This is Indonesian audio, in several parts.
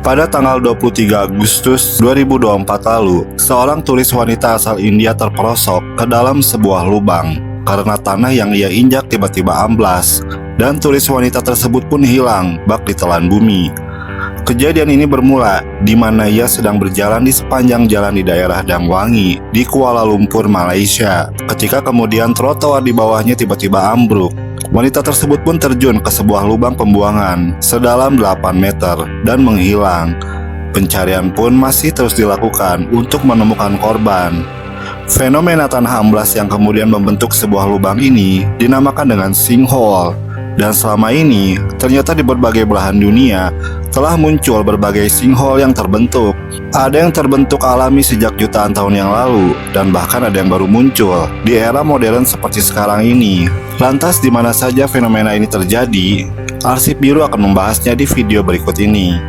Pada tanggal 23 Agustus 2024 lalu, seorang turis wanita asal India terperosok ke dalam sebuah lubang karena tanah yang ia injak tiba-tiba amblas, dan turis wanita tersebut pun hilang bak ditelan bumi. Kejadian ini bermula di mana ia sedang berjalan di sepanjang jalan di daerah Dangwangi di Kuala Lumpur, Malaysia. Ketika kemudian trotoar di bawahnya tiba-tiba ambruk. Wanita tersebut pun terjun ke sebuah lubang pembuangan sedalam 8 meter dan menghilang. Pencarian pun masih terus dilakukan untuk menemukan korban. Fenomena tanah amblas yang kemudian membentuk sebuah lubang ini dinamakan dengan sinkhole. Dan selama ini, ternyata di berbagai belahan dunia telah muncul berbagai sinkhole yang terbentuk. Ada yang terbentuk alami sejak jutaan tahun yang lalu, dan bahkan ada yang baru muncul di era modern seperti sekarang ini. Lantas di mana saja fenomena ini terjadi? Arsip Biru akan membahasnya di video berikut ini.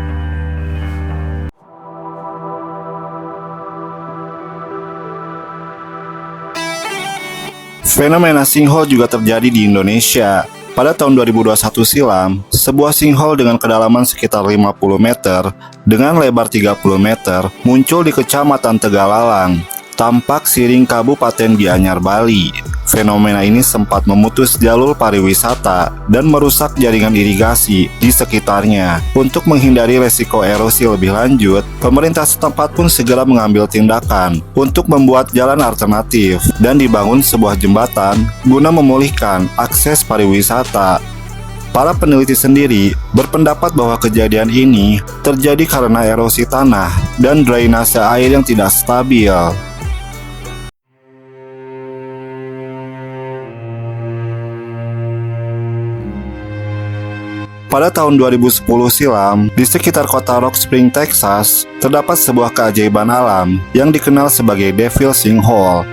Fenomena sinkhole juga terjadi di Indonesia. Pada tahun 2021 silam, sebuah sinkhole dengan kedalaman sekitar 50 meter dengan lebar 30 meter muncul di Kecamatan Tegalalang, Tampak Siring, Kabupaten Gianyar, Bali. Fenomena ini sempat memutus jalur pariwisata dan merusak jaringan irigasi di sekitarnya. Untuk menghindari resiko erosi lebih lanjut, pemerintah setempat pun segera mengambil tindakan untuk membuat jalan alternatif dan dibangun sebuah jembatan guna memulihkan akses pariwisata. Para peneliti sendiri berpendapat bahwa kejadian ini terjadi karena erosi tanah dan drainase air yang tidak stabil. Pada tahun 2010 silam, di sekitar kota Rock Spring, Texas, terdapat sebuah keajaiban alam yang dikenal sebagai Devil Sinkhole.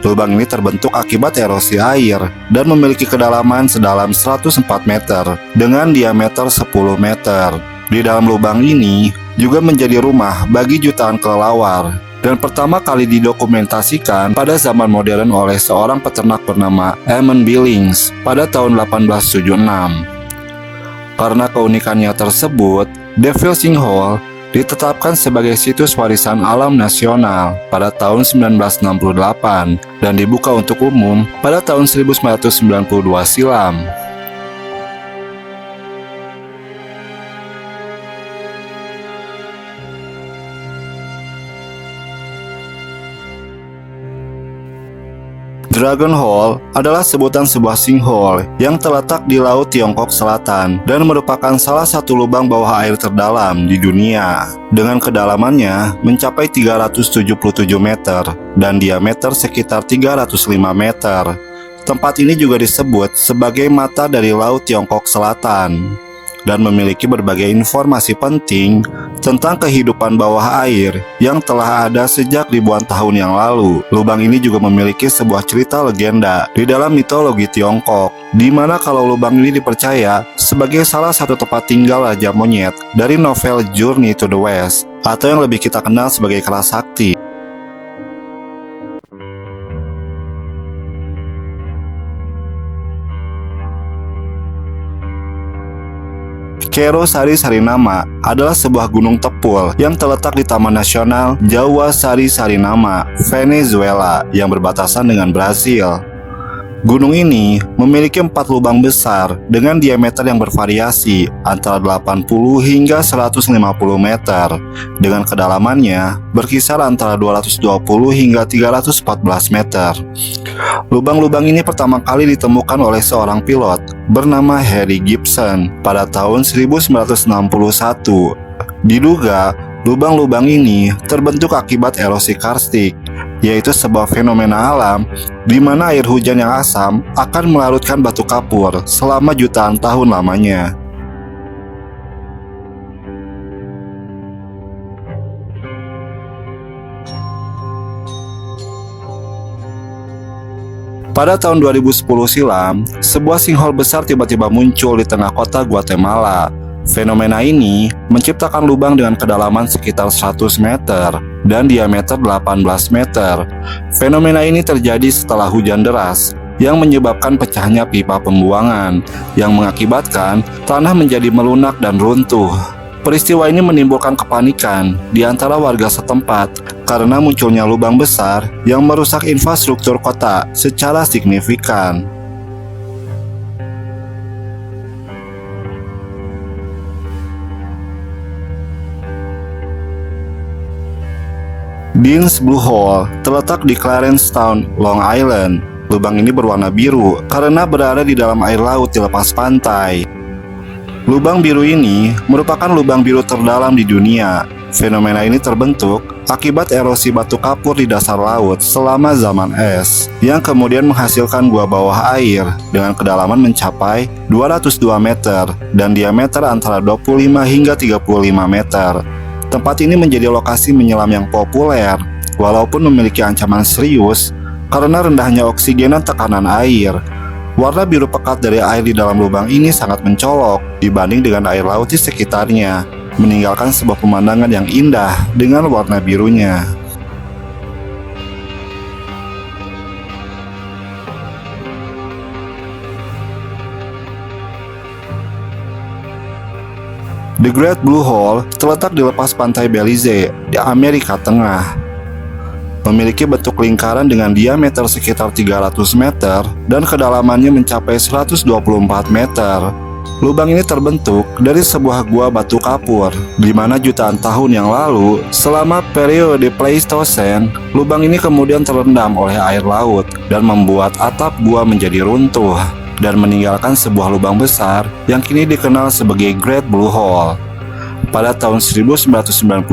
Lubang ini terbentuk akibat erosi air dan memiliki kedalaman sedalam 104 meter dengan diameter 10 meter. Di dalam lubang ini juga menjadi rumah bagi jutaan kelelawar dan pertama kali didokumentasikan pada zaman modern oleh seorang peternak bernama Eamon Billings pada tahun 1876. Karena keunikannya tersebut, Devil Sinkhole ditetapkan sebagai situs warisan alam nasional pada tahun 1968 dan dibuka untuk umum pada tahun 1992 silam. Dragon Hole adalah sebutan sebuah sinkhole yang terletak di Laut Tiongkok Selatan dan merupakan salah satu lubang bawah air terdalam di dunia dengan kedalamannya mencapai 377 meter dan diameter sekitar 305 meter. Tempat ini juga disebut sebagai mata dari Laut Tiongkok Selatan dan memiliki berbagai informasi penting tentang kehidupan bawah air yang telah ada sejak ribuan tahun yang lalu. Lubang ini juga memiliki sebuah cerita legenda di dalam mitologi Tiongkok, di mana kalau lubang ini dipercaya sebagai salah satu tempat tinggal Raja Monyet dari novel Journey to the West, atau yang lebih kita kenal sebagai Kera Sakti. Kero Sari Sarinama adalah sebuah gunung tepul yang terletak di Taman Nasional Jawa Sari Sarinama, Venezuela yang berbatasan dengan Brasil. Gunung ini memiliki 4 lubang besar dengan diameter yang bervariasi antara 80 hingga 150 meter dengan kedalamannya berkisar antara 220 hingga 314 meter. Lubang-lubang ini pertama kali ditemukan oleh seorang pilot bernama Harry Gibson pada tahun 1961. Diduga lubang-lubang ini terbentuk akibat erosi karstik, yaitu sebuah fenomena alam di mana air hujan yang asam akan melarutkan batu kapur selama jutaan tahun lamanya. Pada tahun 2010 silam, sebuah sinkhole besar tiba-tiba muncul di tengah kota Guatemala. Fenomena ini menciptakan lubang dengan kedalaman sekitar 100 meter dan diameter 18 meter. Fenomena ini terjadi setelah hujan deras yang menyebabkan pecahnya pipa pembuangan yang mengakibatkan tanah menjadi melunak dan runtuh. Peristiwa ini menimbulkan kepanikan di antara warga setempat karena munculnya lubang besar yang merusak infrastruktur kota secara signifikan. Dean's Blue Hole terletak di Clarence Town, Long Island. Lubang ini berwarna biru karena berada di dalam air laut di lepas pantai. Lubang biru ini merupakan lubang biru terdalam di dunia. Fenomena ini terbentuk akibat erosi batu kapur di dasar laut selama zaman es, yang kemudian menghasilkan gua bawah air dengan kedalaman mencapai 202 meter dan diameter antara 25 hingga 35 meter. Tempat ini menjadi lokasi menyelam yang populer, walaupun memiliki ancaman serius karena rendahnya oksigen dan tekanan air. Warna biru pekat dari air di dalam lubang ini sangat mencolok dibanding dengan air laut di sekitarnya, meninggalkan sebuah pemandangan yang indah dengan warna birunya. The Great Blue Hole terletak di lepas pantai Belize di Amerika Tengah. Memiliki bentuk lingkaran dengan diameter sekitar 300 meter dan kedalamannya mencapai 124 meter. Lubang ini terbentuk dari sebuah gua batu kapur, di mana jutaan tahun yang lalu, selama periode Pleistosen, lubang ini kemudian terendam oleh air laut dan membuat atap gua menjadi runtuh dan meninggalkan sebuah lubang besar yang kini dikenal sebagai Great Blue Hole. Pada tahun 1996,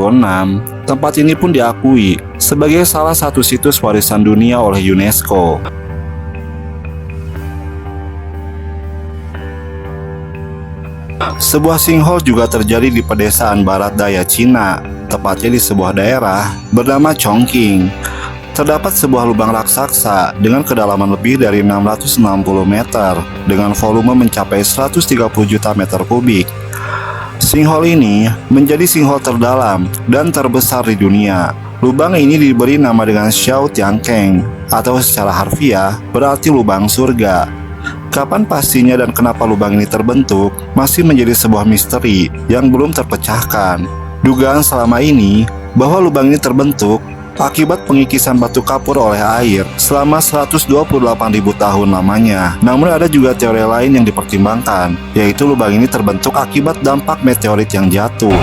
tempat ini pun diakui sebagai salah satu situs warisan dunia oleh UNESCO. Sebuah sinkhole juga terjadi di pedesaan barat daya Cina, tepatnya di sebuah daerah bernama Chongqing. Terdapat sebuah lubang raksasa dengan kedalaman lebih dari 660 meter dengan volume mencapai 130 juta meter kubik. Sinkhole ini menjadi sinkhole terdalam dan terbesar di dunia. Lubang ini diberi nama dengan Xiao Tiang Keng, atau secara harfiah berarti lubang surga. Kapan pastinya dan kenapa lubang ini terbentuk masih menjadi sebuah misteri yang belum terpecahkan. Dugaan selama ini bahwa lubang ini terbentuk akibat pengikisan batu kapur oleh air selama 128.000 tahun lamanya. Namun ada juga teori lain yang dipertimbangkan, yaitu lubang ini terbentuk akibat dampak meteorit yang jatuh.